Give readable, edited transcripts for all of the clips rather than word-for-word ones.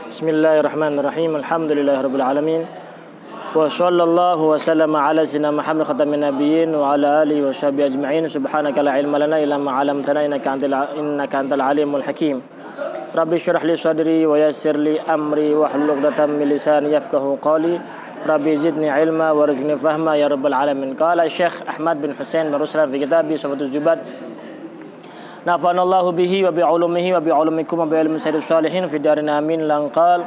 Bismillahirrahmanirrahim. Alhamdulillahirabbil alamin. Wa sallallahu wa sallama ala sayyidina Muhammad khatamin nabiyyin wa ala alihi wa sahbihi ajma'in. Subhanaka la ilma lana illa ma 'allamtana innaka antal alimul hakim. Rabbi shrah li sadri wa yassir li amri wahlul 'uqdatam min lisani yafqahu qawli. Rabbi zidni ilma warzuqni fahma ya rabbal alamin. Qala Syekh Ahmad bin Husain bin Ruslan fi kitabih Safatul Zubat. Nafanallahu bihi wa bi'ulumihi wa bi'ulumikum wa bi'ilmi sayyidus salihin fi darin amin. Langqal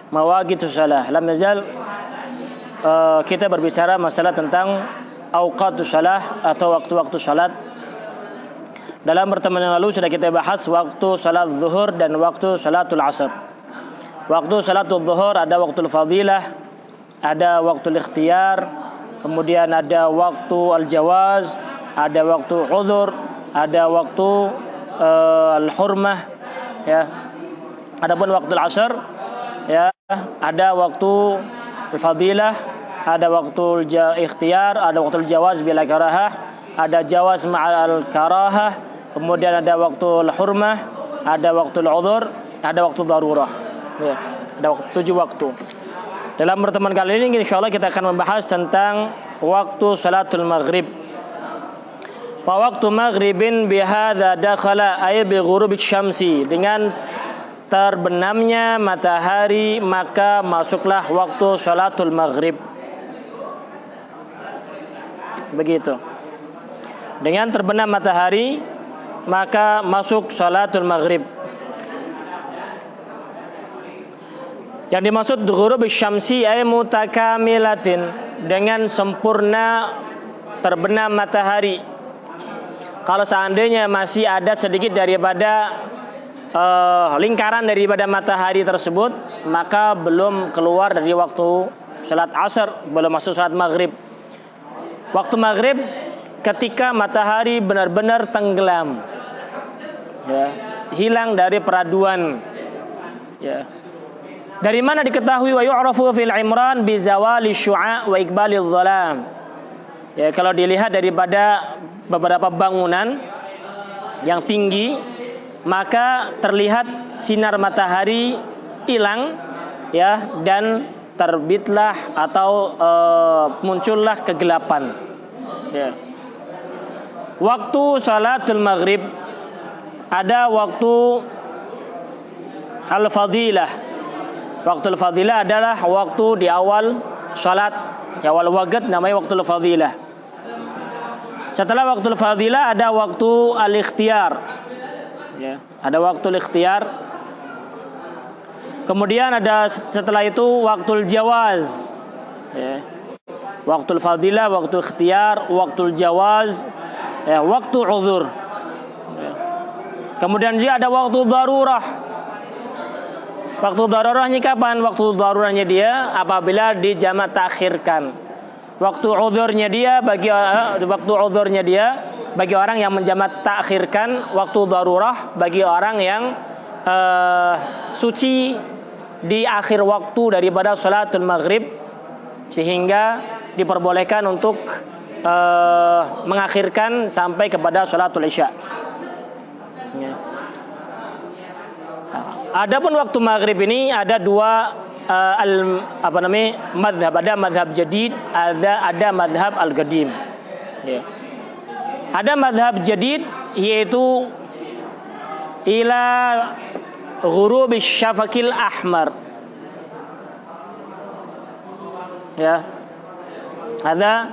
mawaqitus salah. Lam yazal kita berbicara masalah tentang awqatus salah atau waktu-waktu salat. Dalam pertemuan yang lalu sudah kita bahas waktu salat zuhur dan waktu salatul asar. Waktu salatul zuhur ada waktu fadilah, ada waktu ikhtiyar, kemudian ada waktu al-jawaz, ada waktu uzur, ada waktu al-hurmah, ya. Adapun waktu al-asr, ya, ada waktu al-fadilah, ada waktu ikhtiyar, ada waktu al-jawaz bila karahah, ada jawaz ma'al karahah, kemudian ada waktu al-hurmah, ada waktu al-uzur, ada waktu darurah. Ya, ada 7 waktu. Dalam pertemuan kali ini insyaallah kita akan membahas tentang waktu salatul maghrib. Wa waktu maghribin bihadza dakhala ay bi ghurubisy syamsi, dengan terbenamnya matahari maka masuklah waktu salatul maghrib. Begitu. Dengan terbenam matahari maka masuk salatul maghrib. Yang dimaksud ghurubisy syamsi ay mutakamilatin, dengan sempurna terbenam matahari. Kalau seandainya masih ada sedikit daripada lingkaran daripada matahari tersebut, maka belum keluar dari waktu salat asar, belum masuk salat maghrib. Waktu maghrib ketika matahari benar-benar tenggelam, ya, hilang dari peraduan, ya. Dari mana diketahui wa yu'rafu fil imran bi zawali syu'a wa iqbalil dhalam. Ya, kalau dilihat daripada beberapa bangunan yang tinggi, maka terlihat sinar matahari hilang, ya, dan terbitlah atau muncullah kegelapan. Ya. Waktu salatul maghrib ada waktu al-fadilah. Waktu al-fadilah adalah waktu di awal salat, di awal waqt namanya waktu al-fadilah. Setelah waktu al-fadilah ada waktu al-ikhtiyar, ya, ada waktu al-ikhtiyar. Kemudian ada setelah itu waktu al-jawaz, ya. Waktu al-fadilah, waktu ikhtiyar, waktu al-jawaz, ya, waktu uzur, ya. Kemudian juga ada waktu darurah. Waktu darurahnya kapan? Waktu darurahnya dia apabila dijamak takhirkan. Waktu uzurnya dia bagi orang yang menjamak takhirkan. Waktu darurah bagi orang yang suci di akhir waktu daripada salatul maghrib, sehingga diperbolehkan untuk mengakhirkan sampai kepada salatul isya. Ya. Adapun waktu maghrib ini ada dua madhab. Ada madhab jadid, ada madhab al-qadim. Ya. Ada madhab jadid yaitu ila ghurubisy syafaqil ahmar. Ya. Ada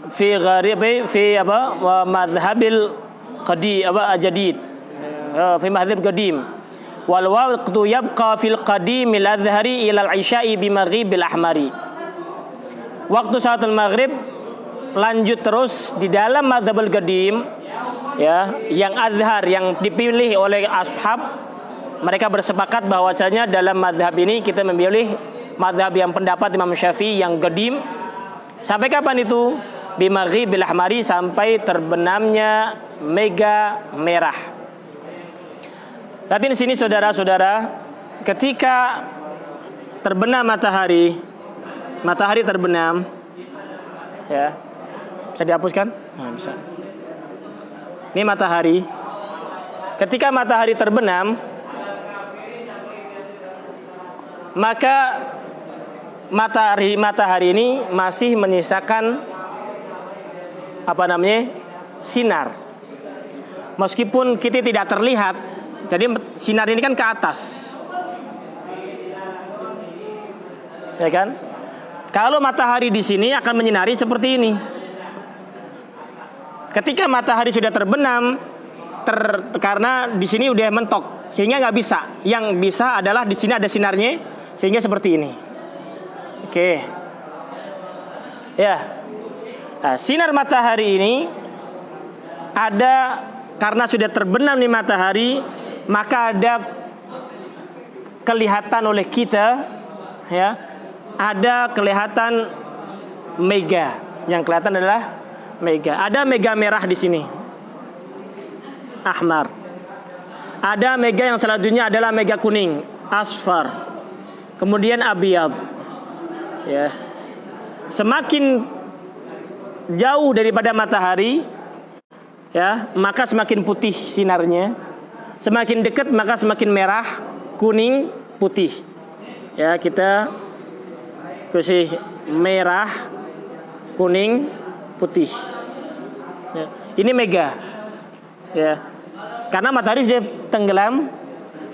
fi gharibi fi madhabil qadi jadid. Fi madhab qadim. Wal waqtu yabqa fil qadimil azhari ila al-isya'i bi maghribil ahmari. Waktu salatul maghrib lanjut terus di dalam madhabul qadim, ya, yang azhar, yang dipilih oleh ashab. Mereka bersepakat bahwasanya dalam madhab ini kita memilih madhab yang pendapat Imam Syafi'i yang qadim. Sampai kapan itu? Bi maghribil ahmari, sampai terbenamnya mega merah. Tapi di sini saudara-saudara, ketika terbenam matahari terbenam, ya, bisa dihapuskan? Nah, bisa. Ini matahari. Ketika matahari terbenam, maka matahari ini masih menyisakan sinar. Meskipun kita tidak terlihat, jadi sinar ini kan ke atas, ya kan? Kalau matahari di sini akan menyinari seperti ini. Ketika matahari sudah terbenam, karena di sini udah mentok, sehingga nggak bisa. Yang bisa adalah di sini ada sinarnya, sehingga seperti ini. Oke, ya. Nah, sinar matahari ini ada karena sudah terbenam di matahari, maka ada kelihatan oleh kita, ya, ada kelihatan mega. Yang kelihatan adalah mega. Ada mega merah di sini, ahmar. Ada mega yang selanjutnya adalah mega kuning, asfar. Kemudian abiyad. Ya. Semakin jauh daripada matahari, ya, maka semakin putih sinarnya. Semakin dekat maka semakin merah, kuning, putih. Ya, kita kasih merah, kuning, putih. Ya. Ini mega. Ya. Karena matahari sudah tenggelam.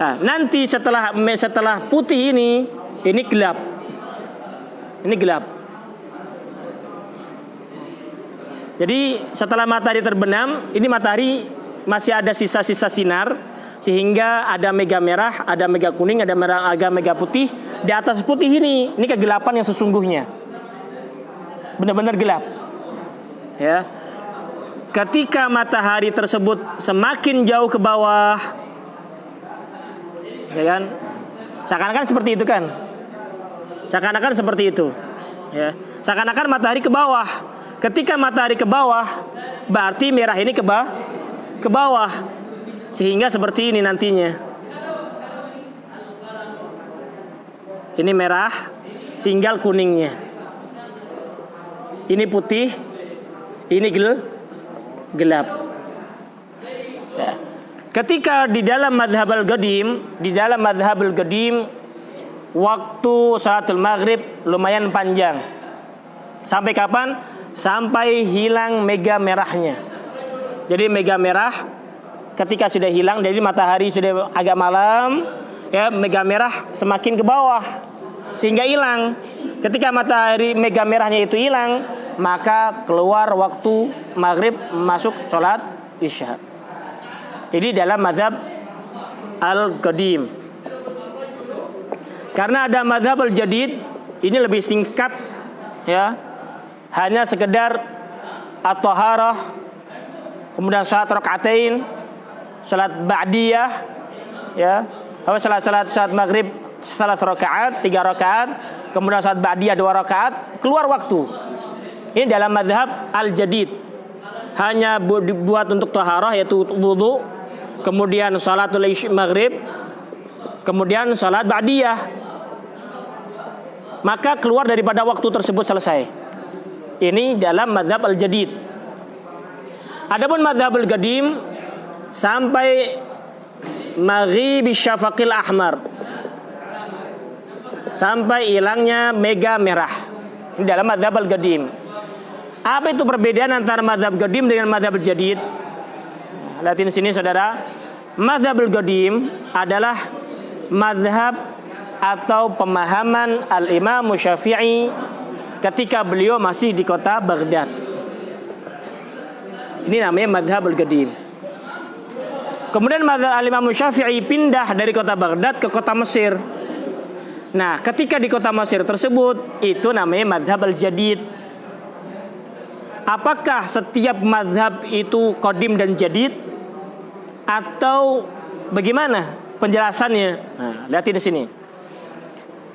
Nah, nanti setelah putih ini gelap. Ini gelap. Jadi setelah matahari terbenam, ini matahari masih ada sisa-sisa sinar, sehingga ada mega merah, ada mega kuning, ada mega putih. Di atas putih ini kegelapan yang sesungguhnya, benar-benar gelap. Ya, ketika matahari tersebut semakin jauh ke bawah, ya kan, seakan-akan seperti itu kan, seakan-akan seperti itu. Ya, seakan-akan matahari ke bawah. Ketika matahari ke bawah, berarti merah ini ke bawah, sehingga seperti ini nantinya. Ini merah, tinggal kuningnya. Ini putih, ini gelap. Ya. Ketika di dalam madhab al-qadim, waktu salatul maghrib lumayan panjang. Sampai kapan? Sampai hilang mega merahnya. Jadi mega merah ketika sudah hilang, jadi matahari sudah agak malam, ya, mega merah semakin ke bawah sehingga hilang. Ketika matahari mega merahnya itu hilang, maka keluar waktu maghrib, masuk sholat isya. Ini dalam mazhab al-qadim. Karena ada mazhab al-jadid, ini lebih singkat, ya. Hanya sekedar at-taharah, kemudian salat rakaatain, salat ba'diyah, ya. Salat maghrib salat rakaat, 3 rakaat, kemudian salat ba'diyah 2 rakaat, keluar waktu. Ini dalam mazhab al-jadid. Hanya dibuat untuk taharah, yaitu wudu, kemudian salatul maghrib, kemudian salat ba'diyah. Maka keluar daripada waktu tersebut selesai. Ini dalam mazhab al-jadid. Adapun mazhab al-qadim sampai maghribi syafaqil ahmar, sampai hilangnya mega merah. Ini dalam mazhab al-qadim. Apa itu perbedaan antara mazhab qadim dengan mazhab al-jadid? Lihat di sini saudara. Mazhab al-qadim adalah mazhab atau pemahaman al-Imam Syafi'i ketika beliau masih di kota Baghdad. Ini namanya mazhab al-qadim. Kemudian mazhab al-Imam Syafi'i pindah dari kota Baghdad ke kota Mesir. Nah, ketika di kota Mesir tersebut, itu namanya mazhab al-jadid. Apakah setiap mazhab itu qadim dan jadid, atau bagaimana penjelasannya? Nah, lihat di sini.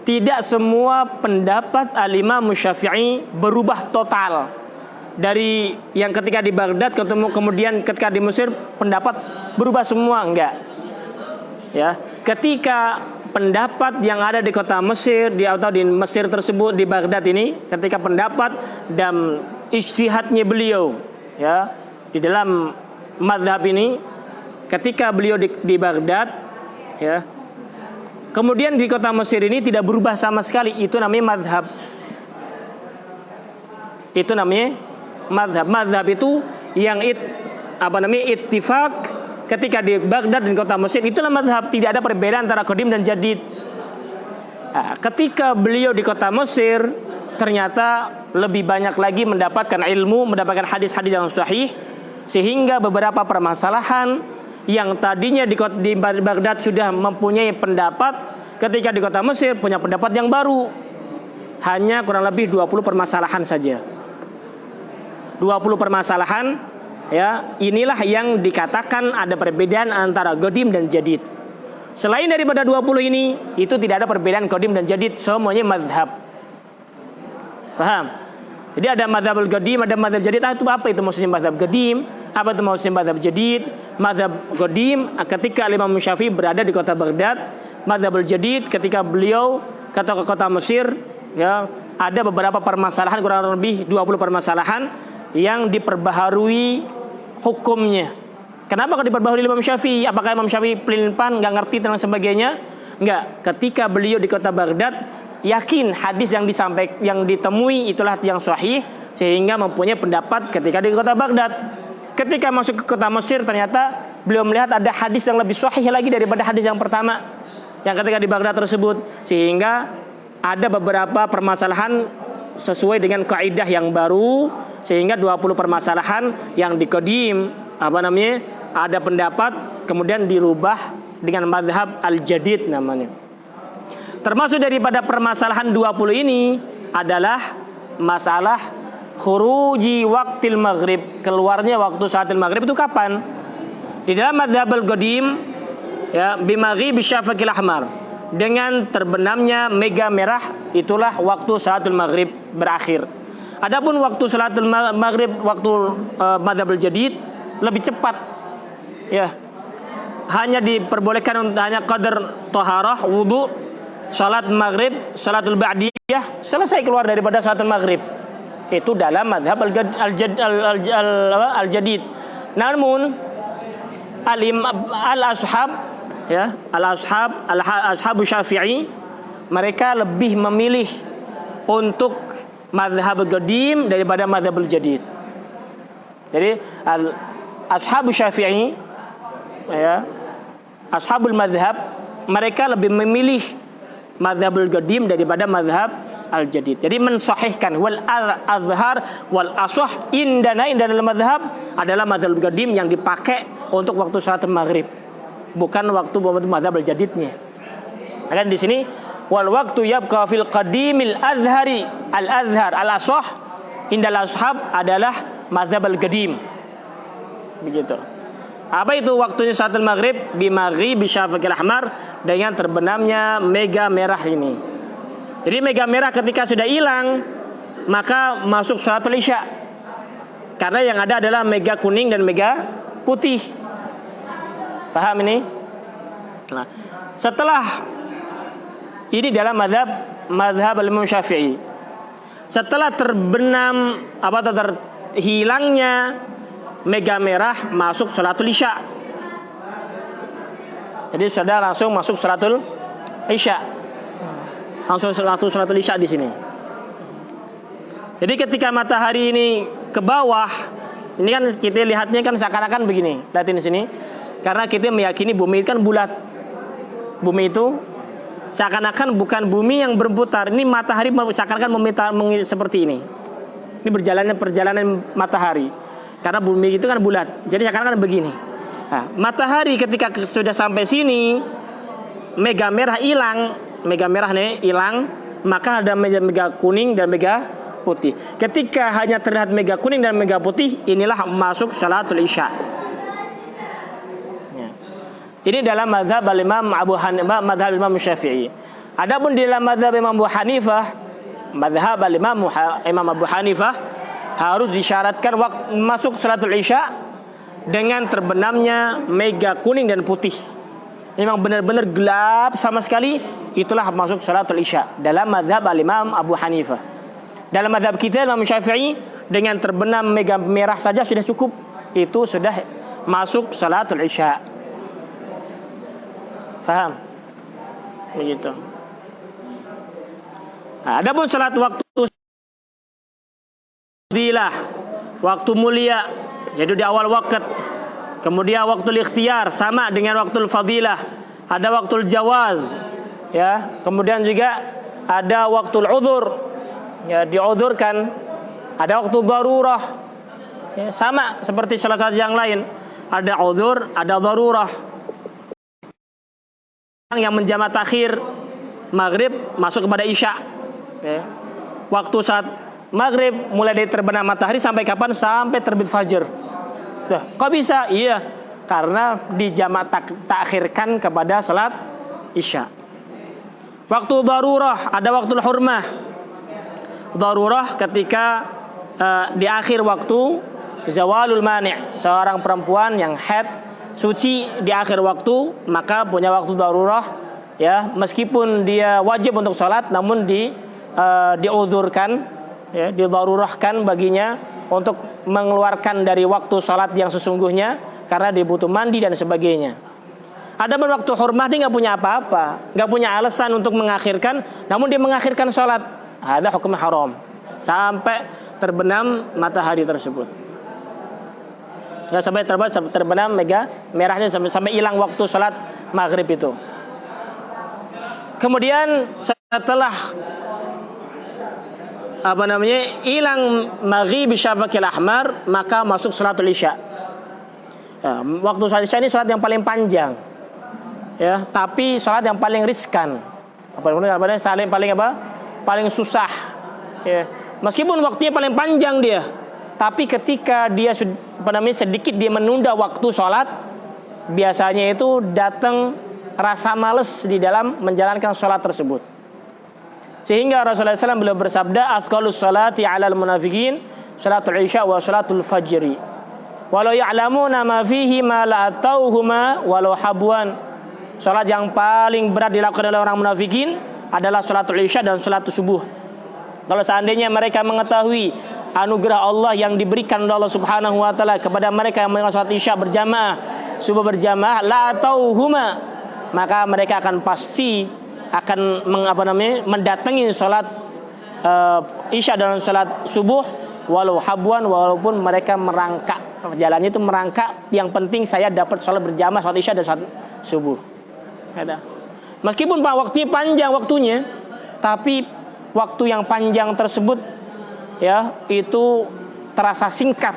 Tidak semua pendapat al-Imam Syafi'i berubah total. Dari yang ketika di Baghdad kemudian ketika di Mesir pendapat berubah semua, enggak. Ya, ketika pendapat yang ada di kota Mesir atau di Mesir tersebut, di Baghdad ini, ketika pendapat dan ijtihadnya beliau, ya, di dalam mazhab ini, ketika beliau di Baghdad, ya, Kemudian di kota Mesir ini tidak berubah sama sekali. Itu namanya madhab. Itu namanya madhab. Madhab itu yang ittifaq ketika di Baghdad dan kota Mesir, itulah madhab. Tidak ada perbedaan antara qadim dan jadid. Nah, ketika beliau di kota Mesir, ternyata lebih banyak lagi mendapatkan ilmu, mendapatkan hadis-hadis yang sahih, sehingga beberapa permasalahan yang tadinya di Baghdad sudah mempunyai pendapat, ketika di kota Mesir punya pendapat yang baru. Hanya kurang lebih 20 permasalahan saja. 20 permasalahan, ya, inilah yang dikatakan ada perbedaan antara qadim dan jadid. Selain daripada 20 ini, itu tidak ada perbedaan qadim dan jadid, semuanya madhab. Paham? Jadi ada madhabul qadim, ada madhab jadid. Itu apa itu maksudnya madhab qadim? Apa itu maksudnya madhab jadid? Madhab qadim ketika Imam Syafi'i berada di kota Baghdad. Madhabul jadid ketika beliau ke kota Mesir, ya, ada beberapa permasalahan, kurang lebih 20 permasalahan yang diperbaharui hukumnya. Kenapa kok diperbaharui Imam Syafi'i? Apakah Imam Syafi'i pelin-pelan nggak ngerti dan sebagainya? Enggak. Ketika beliau di kota Baghdad, yakin hadis yang ditemui itulah yang sahih, sehingga mempunyai pendapat ketika di kota Baghdad. Ketika masuk ke kota Mesir, ternyata beliau melihat ada hadis yang lebih sahih lagi daripada hadis yang pertama yang ketika di Baghdad tersebut, sehingga ada beberapa permasalahan sesuai dengan kaidah yang baru, sehingga 20 permasalahan yang di qadim ada pendapat kemudian dirubah dengan madhab al-jadid namanya. Termasuk daripada permasalahan 20 ini adalah masalah khuruji waktil maghrib, keluarnya waktu saatil maghrib itu kapan? Di dalam madhab al-qadim, ya, bimaghrib syafaqil ahmar, dengan terbenamnya mega merah, itulah waktu salatul maghrib berakhir. Adapun waktu salatul maghrib, waktu madhab al-jadid lebih cepat, ya, hanya diperbolehkan untuk hanya qadar taharah, wudu, salat maghrib, salatul ba'diyah, selesai keluar daripada salatul maghrib. Itu dalam madhab al-jadid. Namun al-ashab, ya, al-ashabu Syafi'i, mereka lebih memilih untuk madhab qadim daripada madhab al-jadid. Jadi al-ashabu Syafi'i, ya, ashabul madhab, mereka lebih memilih madhabul qadim daripada madhab al-jadid. Jadi mensahihkan wal azhar wal asah indana dalam madhab adalah madhabul qadim yang dipakai untuk waktu salat maghrib, bukan waktu madhab al-jadidnya. Kan di sini wal waktu yabqa fil qadimil azhari al-azhar al-asah indal ashab adalah madhab al-qadim. Begitu. Apa itu waktunya salatul maghrib? Bimaghrib syafaqil ahmar, dengan terbenamnya mega merah ini. Jadi mega merah ketika sudah hilang, maka masuk salatul isya. Karena yang ada adalah mega kuning dan mega putih. Paham ini? Nah, setelah ini dalam madhab Imam Syafi'i. Setelah terbenam terhilangnya mega merah, masuk salatul isya. Jadi sudah langsung masuk salatul isya. Langsung salatul isya di sini. Jadi ketika matahari ini ke bawah, ini kan kita lihatnya kan seakan-akan begini. Lihatin di sini. Karena kita meyakini bumi kan bulat. Bumi itu seakan-akan bukan bumi yang berputar. Ini matahari seakan-akan memutar seperti ini. Ini perjalanan matahari. Karena bumi itu kan bulat, jadi seakan-akan begini. Nah, matahari ketika sudah sampai sini, mega merah hilang, maka ada mega kuning dan mega putih. Ketika hanya terlihat mega kuning dan mega putih, inilah masuk salatul isya. Ya. Ini dalam mazhab Imam Abu Hanifah, mazhab Imam Syafi'i. Adapun di dalam mazhab Imam Abu Hanifah, mazhab Imam Abu Hanifah, harus disyaratkan waktu masuk salatul isya dengan terbenamnya mega kuning dan putih. Memang benar-benar gelap sama sekali, itulah masuk salatul isya dalam mazhab Imam Abu Hanifah. Dalam mazhab kita Imam Syafi'i, dengan terbenam mega merah saja sudah cukup, itu sudah masuk salatul isya. Faham? begitu. Nah, adapun salat waktu fadilah, waktu mulia, yaitu di awal waktu. Kemudian waktu ikhtiar sama dengan waktu fadilah. Ada waktu jawaz, ya. Kemudian juga ada waktu uzur, ya, diuzurkan. Ada waktu darurah, ya, sama seperti salat yang lain. Ada uzur, ada darurah. Yang menjamak takhir maghrib masuk kepada isya, ya. Waktu saat maghrib mulai dari terbenam matahari sampai kapan? Sampai terbit fajar. Kok bisa? Iya, karena dijamak takhirkan kepada salat isya. Waktu darurah, ada waktu hurmah. Darurah ketika di akhir waktu zawalul mani', seorang perempuan yang haid suci di akhir waktu, maka punya waktu darurah, ya, meskipun dia wajib untuk salat namun diuzurkan, ya, didarurahkan baginya untuk mengeluarkan dari waktu salat yang sesungguhnya karena dia butuh mandi dan sebagainya. Ada waktu hurmah, dia nggak punya apa-apa, nggak punya alasan untuk mengakhirkan, namun dia mengakhirkan salat. Ada hukum haram sampai terbenam matahari tersebut. Ya, sampai terbenam merahnya sampai hilang waktu salat maghrib itu. Kemudian setelah hilang maghrib syafaqil ahmar, maka masuk salatul isya. Ya, waktu salat isya ini salat yang paling panjang, ya, tapi salat yang paling riskan. Paling susah, ya. Meskipun waktunya paling panjang dia, tapi ketika dia sedikit dia menunda waktu salat, biasanya itu datang rasa malas di dalam menjalankan salat tersebut. Sehingga Rasulullah SAW beliau bersabda, "Asqalus salati 'alal munafiqin salatul isya wa salatul fajri. Walau ya'lamuna ma fihi ma la atauhuma walau habwan." Salat yang paling berat dilakukan oleh orang munafikin adalah salatul isya dan salatul subuh. Kalau seandainya mereka mengetahui anugerah Allah yang diberikan oleh Allah Subhanahu wa taala kepada mereka yang mengerjakan salat isya berjamaah, subuh berjamaah, la atauhuma, maka mereka akan pasti akan mendatangi salat isya dan salat subuh walau habwan, walaupun mereka merangkak, jalannya itu merangkak, yang penting saya dapat salat berjamaah, salat isya dan salat subuh. Ada. Meskipun waktunya panjang waktunya, tapi waktu yang panjang tersebut, ya, itu terasa singkat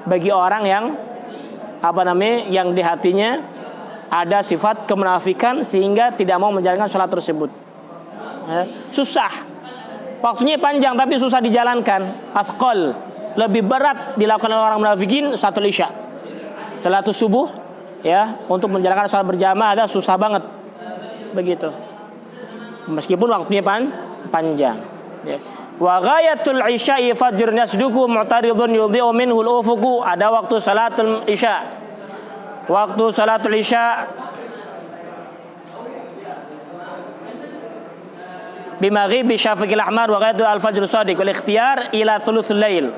bagi orang yang yang di hatinya ada sifat kemunafikan sehingga tidak mau menjalankan sholat tersebut. Ya, susah. Waktunya panjang tapi susah dijalankan. Asqal, lebih berat dilakukan oleh orang munafikin salatul isya. Salatul subuh, ya, untuk menjalankan sholat berjamaah ada susah banget. Begitu. Meskipun waktunya panjang, ya. Wa ghayatul isya'i fajrun yasduku mu'taridun yudhi'u minhu al-ufuqu. Ada waktu salatul isya. Waktu salatul isya bimaghibi syafiqil ahmar wa ghaidu al-fajr shadiq wal ikhtiyar ila thuluthul lail.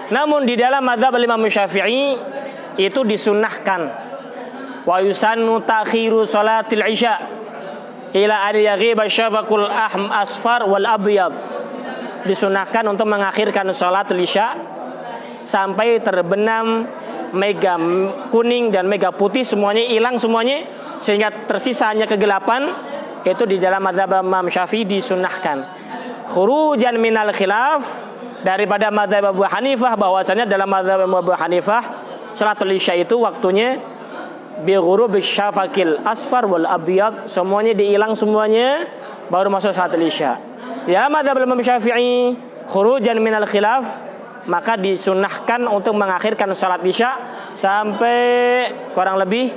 Namun di dalam mazhab Imam Syafi'i itu disunnahkan wa yusannu ta'khiru salatil isya ila an yaghiba syafaqul asfar wal abyad. Disunahkan untuk mengakhirkan salatul isya sampai terbenam mega kuning dan mega putih semuanya hilang semuanya, sehingga tersisa hanya kegelapan. Itu di dalam mazhab Imam Syafi'i disunahkan. Khurujan minal khilaf, daripada mazhab Abu Hanifah, bahwasanya dalam mazhab Abu Hanifah salatul isya itu waktunya bi ghurubi syafaqil asfar wal abyad, semuanya dihilang semuanya baru masuk salatul isya. Ya, mazhab Imam Syafi'i khurujan minal khilaf, maka disunahkan untuk mengakhirkan salat isya sampai kurang lebih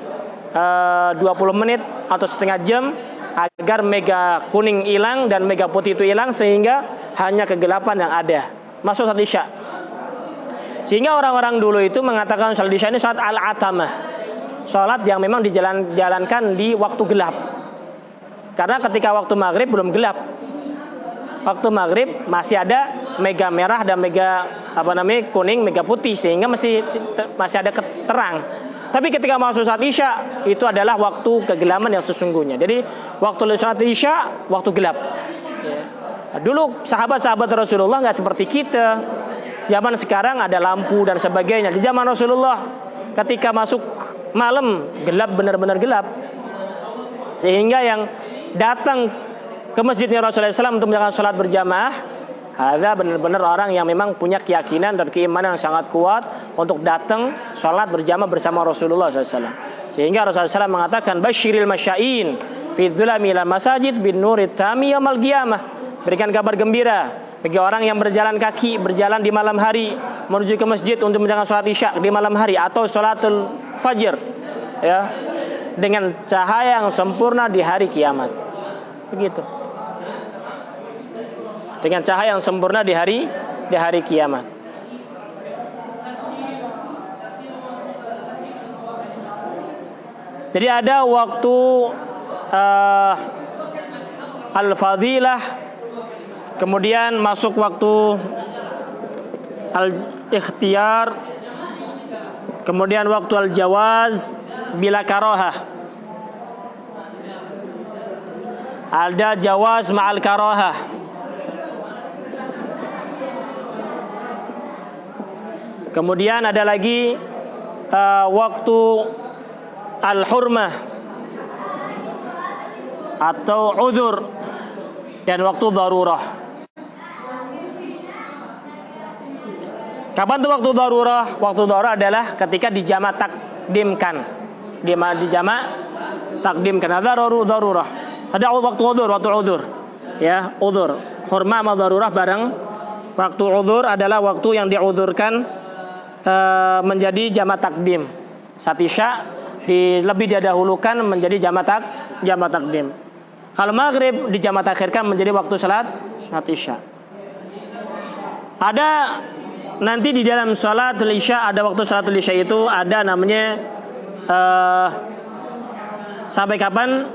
20 menit atau setengah jam agar mega kuning hilang dan mega putih itu hilang, sehingga hanya kegelapan yang ada masuk salat isya. Sehingga orang-orang dulu itu mengatakan salat isya ini salat al-atamah, salat yang memang dijalankan di waktu gelap. Karena ketika waktu maghrib belum gelap. Waktu maghrib masih ada mega merah dan mega kuning, mega putih, sehingga masih ada terang. Tapi ketika masuk saat Isya, itu adalah waktu kegelapan yang sesungguhnya. Jadi waktu saat Isya, waktu gelap. Dulu sahabat-sahabat Rasulullah nggak seperti kita. Zaman sekarang ada lampu dan sebagainya. Di zaman Rasulullah, ketika masuk malam, gelap, benar-benar gelap. Sehingga yang datang ke masjidnya Rasulullah SAW untuk menjalankan sholat berjamaah, ada benar-benar orang yang memang punya keyakinan dan keimanan yang sangat kuat untuk datang sholat berjamaah bersama Rasulullah SAW. Sehingga Rasulullah SAW mengatakan, Basyiril masya'in fi dzulami ilal masajid bin nurit tami yaumil qiyamah. Berikan kabar gembira bagi orang yang berjalan kaki, berjalan di malam hari menuju ke masjid untuk menjalankan sholat Isya di malam hari atau sholatul fajr, ya, dengan cahaya yang sempurna di hari kiamat. Begitu. Dengan cahaya yang sempurna di hari kiamat. Jadi ada waktu al-fadilah, kemudian masuk waktu al-ikhtiyar, kemudian waktu al-jawaz bila karohah. Ada jawaz ma'al karohah. Kemudian ada lagi waktu al-hurmah atau uzur dan waktu darurah. Kapan tuh waktu darurah? Waktu darurah adalah ketika dijamak takdimkan. Dijamak takdimkan. Ada darurah. Ada waktu uzur. Ya, uzur. Hurmah sama darurah bareng. Waktu uzur adalah waktu yang diuzurkan menjadi jamak takdim. Saat Isya lebih didahulukan menjadi jamak takdim. Kalau maghrib dijamak takhirkan menjadi waktu salat Isya. Ada nanti di dalam salatul Isya, ada waktu salatul Isya itu ada namanya sampai kapan?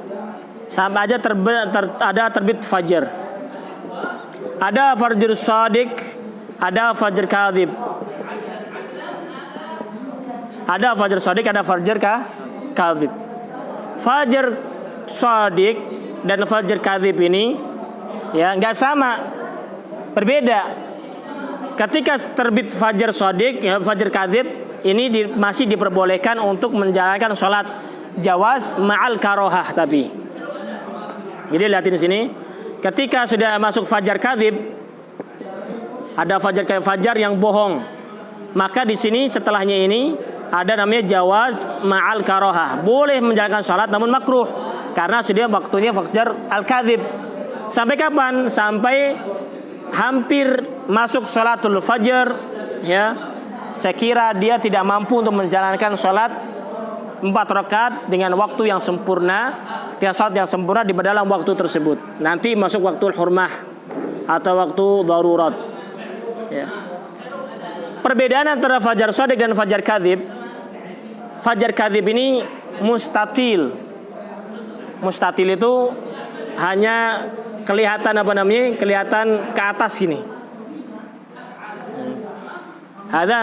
Sampai aja ada terbit fajar. Ada fajr shadiq, ada fajr kadhib. Ada fajr shadiq, ada fajr kadhib. Fajr shadiq dan fajr kadhib ini ya nggak sama, berbeda. Ketika terbit fajr shadiq, ya, fajr kadhib ini masih diperbolehkan untuk menjalankan sholat jawaz ma'al karohah. Tapi jadi lihatin di sini, ketika sudah masuk fajar kadhib, ada fajar yang bohong, maka di sini setelahnya ini ada namanya jawaz ma'al karohah. Boleh menjalankan sholat namun makruh karena sudah waktunya fajar al-kadhib. Sampai kapan? Sampai hampir masuk sholatul fajar, ya. Sekira dia tidak mampu untuk menjalankan sholat 4 rakaat dengan waktu yang sempurna, dengan sholat yang sempurna di dalam waktu tersebut. Nanti masuk waktu hurmah atau waktu darurat, ya. Perbedaan antara fajar shadiq dan fajar kadhib. Fajar kadhib ini mustatil. Mustatil itu hanya kelihatan kelihatan ke atas gini. Ada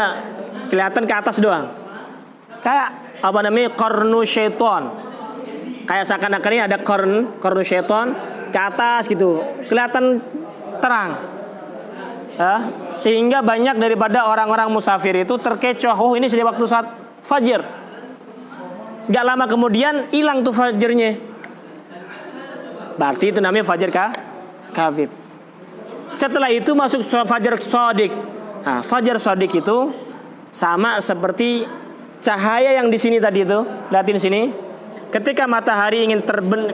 kelihatan ke atas doang. Kayak qarnu syaiton. Kayak seakan-akan ini ada qarnu syaiton ke atas gitu. Kelihatan terang. Ya, sehingga banyak daripada orang-orang musafir itu terkecoh, oh ini sudah waktu saat fajar. Gak lama kemudian hilang tuh fajarnya. Berarti itu namanya fajar kadhib. Setelah itu masuk fajar shadiq. Nah, fajar shadiq itu sama seperti cahaya yang di sini tadi itu. Lihatin sini. Ketika matahari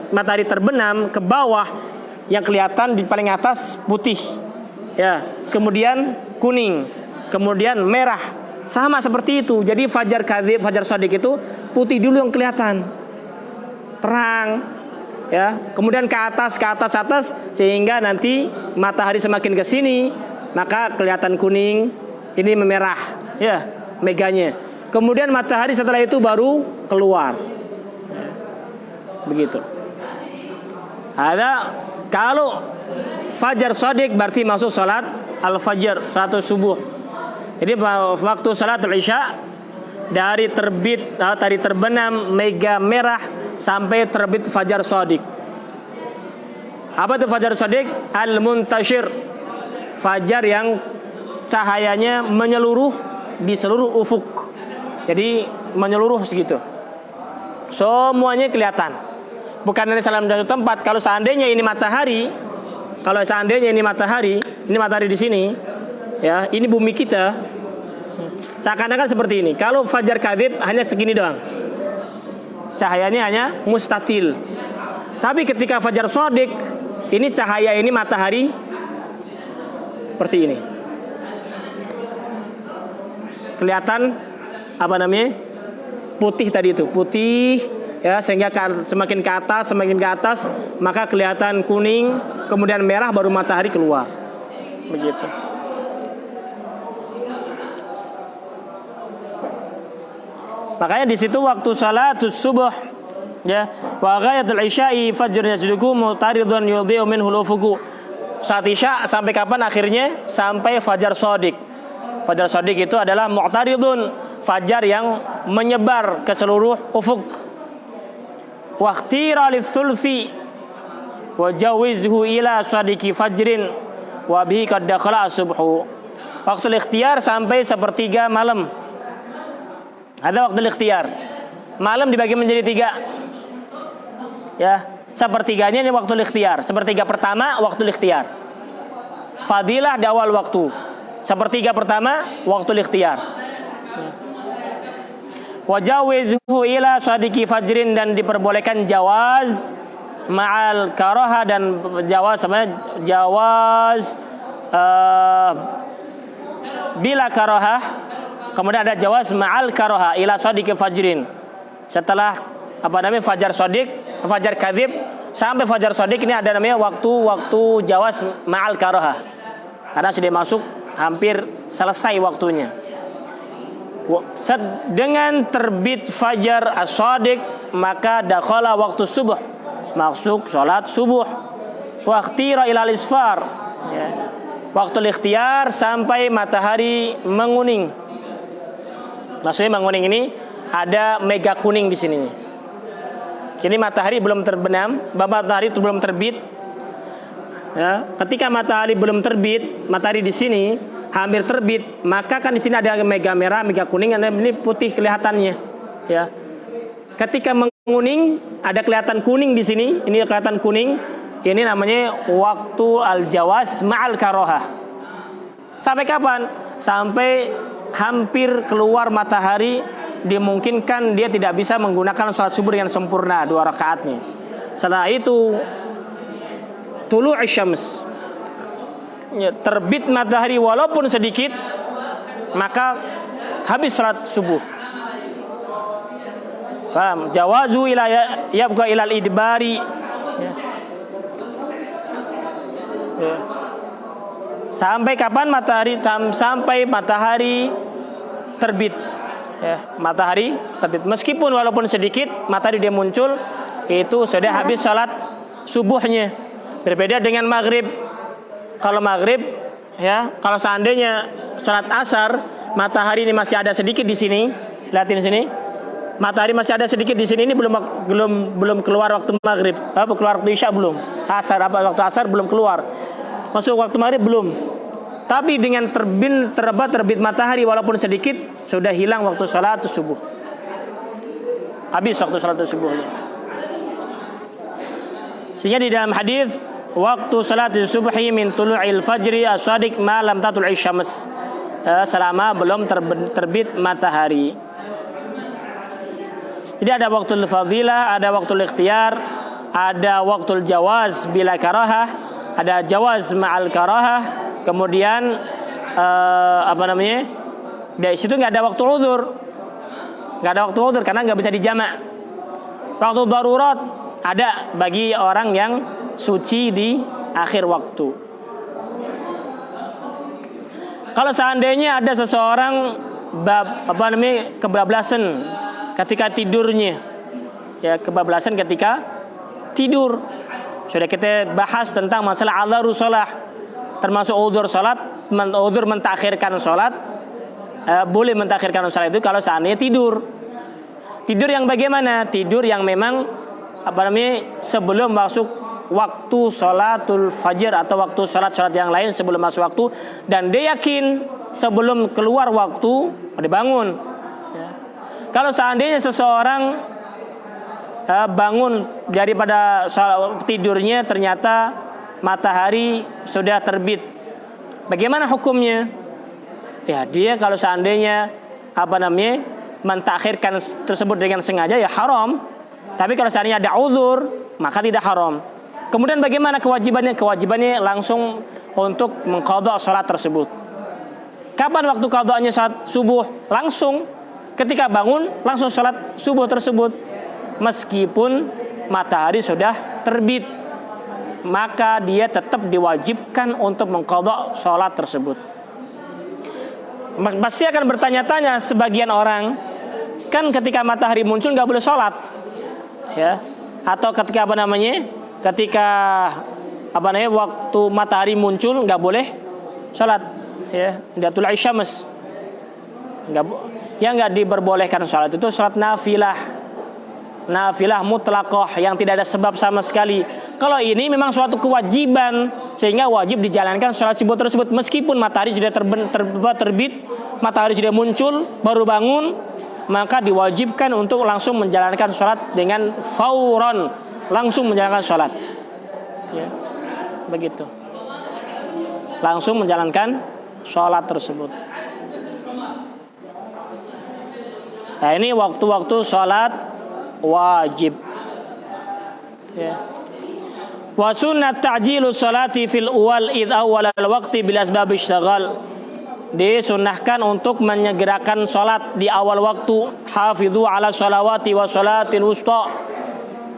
matahari terbenam ke bawah, yang kelihatan di paling atas putih. Ya, kemudian kuning, kemudian merah, sama seperti itu. Jadi fajar kadhib, fajar shadiq itu putih dulu yang kelihatan, terang, ya. Kemudian ke atas, sehingga nanti matahari semakin ke sini, maka kelihatan kuning, ini memerah, ya, meganya. Kemudian matahari setelah itu baru keluar, begitu. Ada kalau fajar shadiq berarti masuk salat al-fajr, salat subuh. Jadi waktu salatul isya dari terbenam mega merah sampai terbit fajar shadiq. Apa itu fajar shadiq? Al-muntashir, fajar yang cahayanya menyeluruh di seluruh ufuk. Jadi menyeluruh segitu. Semuanya kelihatan. Bukan hanya dalam satu tempat. Kalau seandainya ini matahari di sini, ya, ini bumi kita, seakan-akan seperti ini. Kalau fajar kadzib hanya segini doang, cahayanya hanya mustatil. Tapi ketika fajar shadiq, ini cahaya ini matahari seperti ini. Kelihatan apa namanya? Putih tadi itu, putih, ya, sehingga semakin ke atas, maka kelihatan kuning, kemudian merah, baru matahari keluar. Begitu. Makanya di situ waktu salatus subuh, ya, wa ghayatul isya'i fajrun yasduku mutaridun yudhi'u minhu al-ufuq. Saat isya sampai kapan akhirnya? Sampai fajar shadiq. Fajar shadiq itu adalah mu'taridun, fajar yang menyebar ke seluruh ufuk. Waqtira lis-sulsi wa jawizhu ila shadiqi fajrin wa bihi qad dakhala as-subhu. Waktu ikhtiar sampai sepertiga malam. Ada waktu ikhtiar. Malam dibagi menjadi 3. Ya, sepertiganya ini waktu ikhtiar. Sepertiga pertama waktu ikhtiar. Fadilah di awal waktu. Sepertiga pertama waktu ikhtiar. Wajawizhu ila shadiqi fajrin, dan diperbolehkan jawaz ma'al karaha, dan jawaz bila karaha. Kemudian ada jawaz ma'al karaha ila shadiqi fajrin. Setelah fajar shadiq, fajar kadzib sampai fajar shadiq, ini ada namanya waktu jawaz ma'al karaha. Karena sudah masuk hampir selesai waktunya. Dengan terbit fajar as-shadiq, maka dakhala waktu subuh, masuk salat subuh. Waqtira ilal isfar, ya, waktu ikhtiar sampai matahari menguning. Maksudnya menguning ini ada mega kuning di sini. Kini matahari belum terbenam, matahari itu belum terbit. Ya, ketika matahari belum terbit, matahari di sini hampir terbit, maka kan di sini ada mega merah, mega kuning, ini putih kelihatannya. Ya, ketika menguning ada kelihatan kuning di sini, ini kelihatan kuning. Ini namanya waktu al-jawaz ma'al karoha. Sampai kapan? Sampai hampir keluar matahari, dimungkinkan dia tidak bisa menggunakan sholat subuh yang sempurna 2 rakaatnya. Setelah itu tulu'us syams, ya, terbit matahari walaupun sedikit, maka habis sholat subuh. Faham? Jawazu ila yabqa ilal idbari, ya. Ya. Sampai kapan matahari? Sampai matahari terbit. Ya, matahari terbit. Meskipun walaupun sedikit matahari dia muncul, itu sudah habis sholat subuhnya. Berbeda dengan maghrib. Kalau maghrib, ya, kalau seandainya sholat asar, matahari ini masih ada sedikit di sini. Lihatin sini, matahari masih ada sedikit di sini. Ini belum keluar waktu maghrib. Keluar waktu isya belum. Waktu asar belum keluar. Masuk waktu maghrib belum. Tapi dengan terbit matahari walaupun sedikit, sudah hilang waktu sholat subuh. Habis waktu sholat subuhnya. Sehingga di dalam hadis, waktu salat subuhi min tulu'il fajri as-shadiq ma lam tatlu'i syams, selama belum terbit matahari. Jadi ada waktu fadilah, ada waktu ikhtiar, ada waktu jawaz bila karahah, ada jawaz ma'al karahah, kemudian dari situ nggak ada waktu udzur, karena nggak bisa dijamak. Waktu darurat ada bagi orang yang suci di akhir waktu. Kalau seandainya ada seseorang kebablasan ketika tidurnya, ya, kebablasan ketika tidur. Sudah kita bahas tentang masalah adzarus shalah, termasuk udzur salat, udzur mentakhirkan salat, boleh mentakhirkan salat itu kalau seandainya tidur. Tidur yang bagaimana? Tidur yang memang sebelum masuk waktu sholatul fajr atau waktu sholat yang lain sebelum masuk waktu, dan dia yakin sebelum keluar waktu dia bangun. Kalau seandainya seseorang bangun daripada tidurnya ternyata matahari sudah terbit, bagaimana hukumnya? Ya, dia kalau seandainya mentakhirkan tersebut dengan sengaja, ya haram. Tapi kalau seandainya ada uzur, maka tidak haram. Kemudian bagaimana kewajibannya? Kewajibannya langsung untuk mengqadha salat tersebut. Kapan waktu qadhanya salat subuh? Langsung ketika bangun langsung salat subuh tersebut. Meskipun matahari sudah terbit, maka dia tetap diwajibkan untuk mengqadha salat tersebut. Pasti akan bertanya-tanya sebagian orang, kan ketika matahari muncul nggak boleh sholat, ya? Atau ketika ketika waktu matahari muncul nggak boleh sholat, ya? Datul isyams, nggak diperbolehkan sholat itu sholat nafilah mutlaqah yang tidak ada sebab sama sekali. Kalau ini memang suatu kewajiban, sehingga wajib dijalankan sholat subuh tersebut meskipun matahari sudah terbit, matahari sudah muncul, baru bangun, maka diwajibkan untuk langsung menjalankan sholat dengan fauron, langsung menjalankan sholat, ya, begitu, langsung menjalankan sholat tersebut. Nah, ini waktu-waktu sholat wajib, ya. Wa sunnat ta'jilu sholati fil awal id awal al-waqti bil asbab isyghal. Disunnahkan untuk menyegerakan sholat di awal waktu. Hafidhu ala sholawati wa sholatil wusta,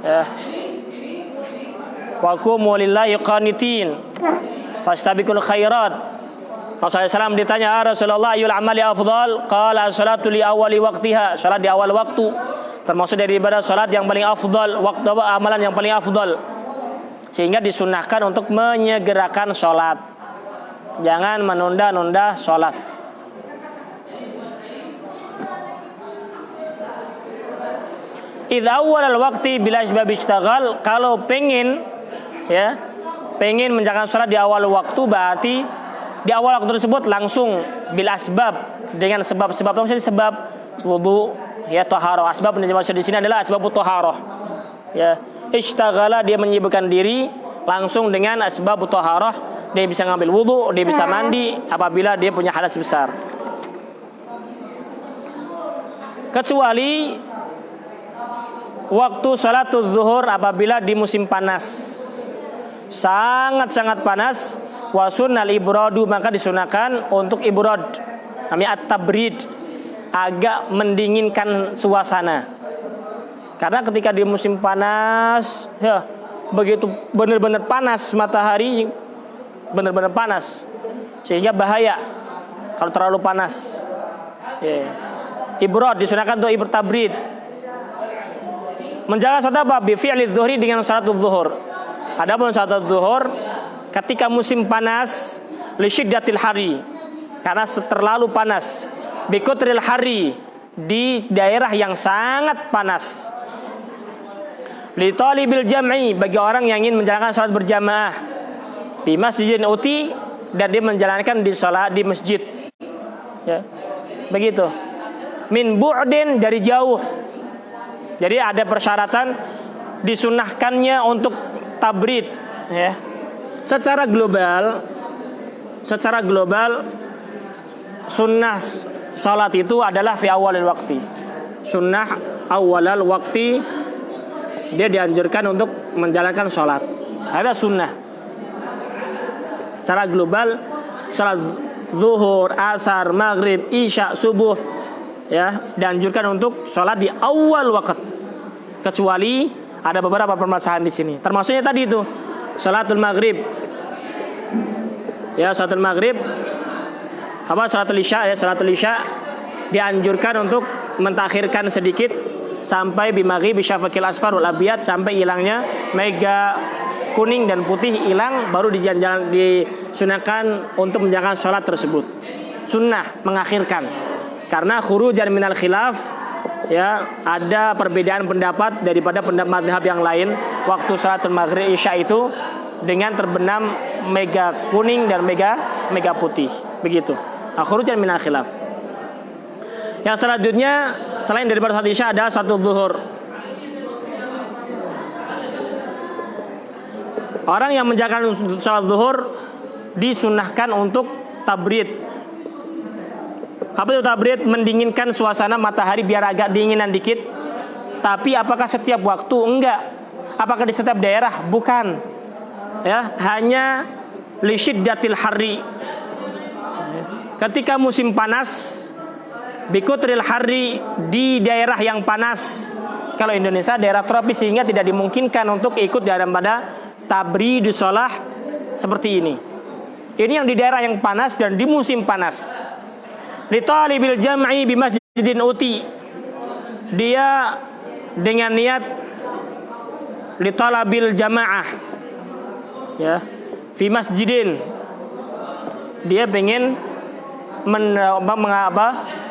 ya. Wa qumu lillahi qanitin fastabiqul khairat. Rasulullah SAW ditanya, Rasulullah ayyul amali afdal? Qala as-salatu li awali waqtiha. Salat di awal waktu termasuk dari ibadah salat yang paling afdal, waktu amalan yang paling afdal. Sehingga disunnahkan untuk menyegerakan salat. Jangan menunda-nunda salat. Idza awwal al-waqti bila asbab ishtaghal, kalau pengen menjalankan salat di awal waktu, berarti di awal waktu tersebut langsung bil asbab, dengan sebab-sebab, maksudnya sebab wudu, ya, taharah. Asbab yang dimaksud di sini adalah asbab taharah, ya. Ishtaghala, dia menyibukkan diri langsung dengan asbab taharah. Dia bisa ngambil wudu, dia bisa mandi apabila dia punya hadas besar. Kecuali waktu salatul zuhur apabila di musim panas, sangat-sangat panas, wa sunnal ibradu, maka disunahkan untuk ibrad, namanya at-tabrid, agak mendinginkan suasana. Karena ketika di musim panas, ya, begitu benar-benar panas, matahari benar-benar panas, sehingga bahaya kalau terlalu panas, ya. Ibrad disunahkan untuk tabrid. Menjalankan salat apa? Bi fi'li dzuhri, dengan salatul zuhur. Adapun salatul zuhur ketika musim panas, li syiddatil hari, karena terlalu panas, bi kutril hari, di daerah yang sangat panas, li talibil jam'i, bagi orang yang ingin menjalankan salat berjamaah, di masjidin uti, dan dia menjalankan di salat di masjid, ya, begitu. Min bu'din, dari jauh. Jadi ada persyaratan disunahkannya untuk tabrid, ya. Secara global sunnah salat itu adalah fi awalil waqti. Sunnah awalal waqti, dia dianjurkan untuk menjalankan salat. Ada sunnah. Secara global salat zuhur, asar, maghrib, isya, subuh, ya, dianjurkan untuk salat di awal waktu. Kecuali ada beberapa permasalahan di sini. Termasuknya tadi itu salatul maghrib. Ya, salatul maghrib, salatul isya, ya, salatul isya dianjurkan untuk mentakhirkan sedikit sampai bimaghrib syafaqil asfarul abiyad, sampai hilangnya mega kuning dan putih hilang, baru disunahkan untuk menjalankan salat tersebut. Sunnah mengakhirkan. Karena khurujan minal khilaf, ya, ada perbedaan pendapat daripada pendapat mazhab yang lain waktu salatul maghrib isya itu dengan terbenam mega kuning dan mega putih, begitu. Khurujan minal khilaf. Yang selanjutnya selain daripada salat isya ada satu zuhur. Orang yang menjalankan salat zuhur disunahkan untuk tabrid. Apa itu tabrid? Mendinginkan suasana matahari biar agak dinginan dikit. Tapi apakah setiap waktu? Enggak. Apakah di setiap daerah? Bukan. Ya, hanya li syiddatil harri. Ketika musim panas, bikutril harri, di daerah yang panas. Kalau Indonesia daerah tropis sehingga tidak dimungkinkan untuk ikut dalam pada tabridus shalah seperti ini. Ini yang di daerah yang panas dan di musim panas. Li talibil jam'i bi masjidin uti. Dia dengan niat li talabil jamaah. Ya, fi masjidin. Dia pengen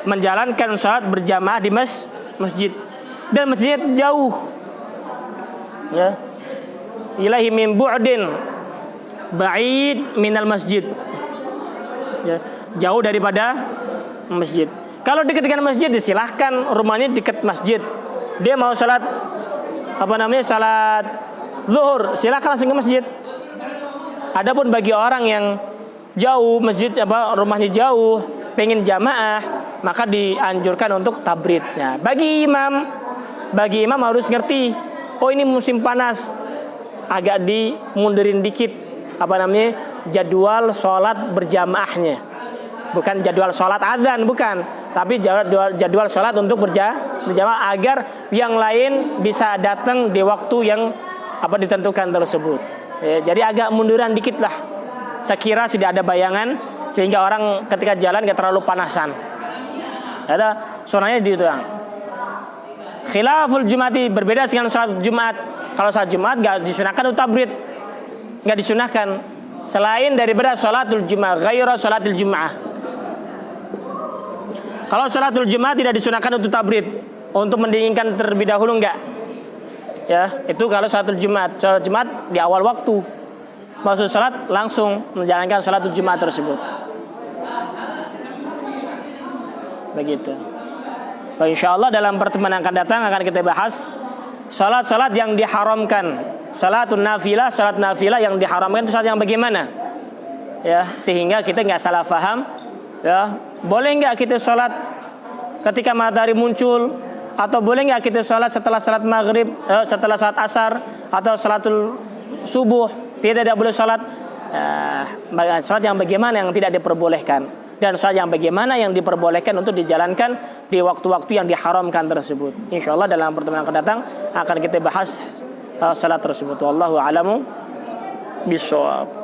menjalankan salat berjamaah di masjid. Dan masjid jauh. Ya. Ilahi min bu'din ba'id minal masjid. Ya, jauh daripada masjid. Kalau dekat dengan masjid silahkan, rumahnya dekat masjid. Dia mau salat salat zuhur, silahkan langsung ke masjid. Adapun bagi orang yang jauh masjid rumahnya jauh, pengen jamaah, maka dianjurkan untuk tabrid. Nah, bagi imam harus ngerti, oh ini musim panas, agak dimundurin dikit jadwal sholat berjamaahnya, bukan jadwal sholat adzan, bukan, tapi jadwal sholat untuk berjamaah agar yang lain bisa datang di waktu yang ditentukan tersebut. Ya, jadi agak munduran dikit lah, sekira sudah ada bayangan sehingga orang ketika jalan gak terlalu panasan. Ada sunahnya di itu. Khilaful Jumati, berbeda dengan salat Jumat. Kalau salat Jumat gak disunahkan untuk tabrid, gak disunahkan selain daripada salatul Jumat, ghaira salatul Jumat. Kalau salatul Jumat tidak disunahkan untuk tabrid, untuk mendinginkan terlebih dahulu enggak. Ya, itu kalau salatul Jumat. Salat Jumat di awal waktu. Maksud salat langsung menjalankan salatul Jumat tersebut. Begitu. So, insyaallah dalam pertemuan yang akan datang akan kita bahas salat-salat yang diharamkan. Salat nafilah yang diharamkan itu salat yang bagaimana? Ya, sehingga kita enggak salah paham. Ya, boleh enggak kita salat ketika matahari muncul, atau boleh enggak kita salat setelah salat maghrib, setelah salat asar, atau salatul subuh? Tidak boleh salat. Salat yang bagaimana yang tidak diperbolehkan, dan salat yang bagaimana yang diperbolehkan untuk dijalankan di waktu-waktu yang diharamkan tersebut. Insyaallah dalam pertemuan yang akan datang akan kita bahas salat tersebut. Wallahu a'lamu bishawab.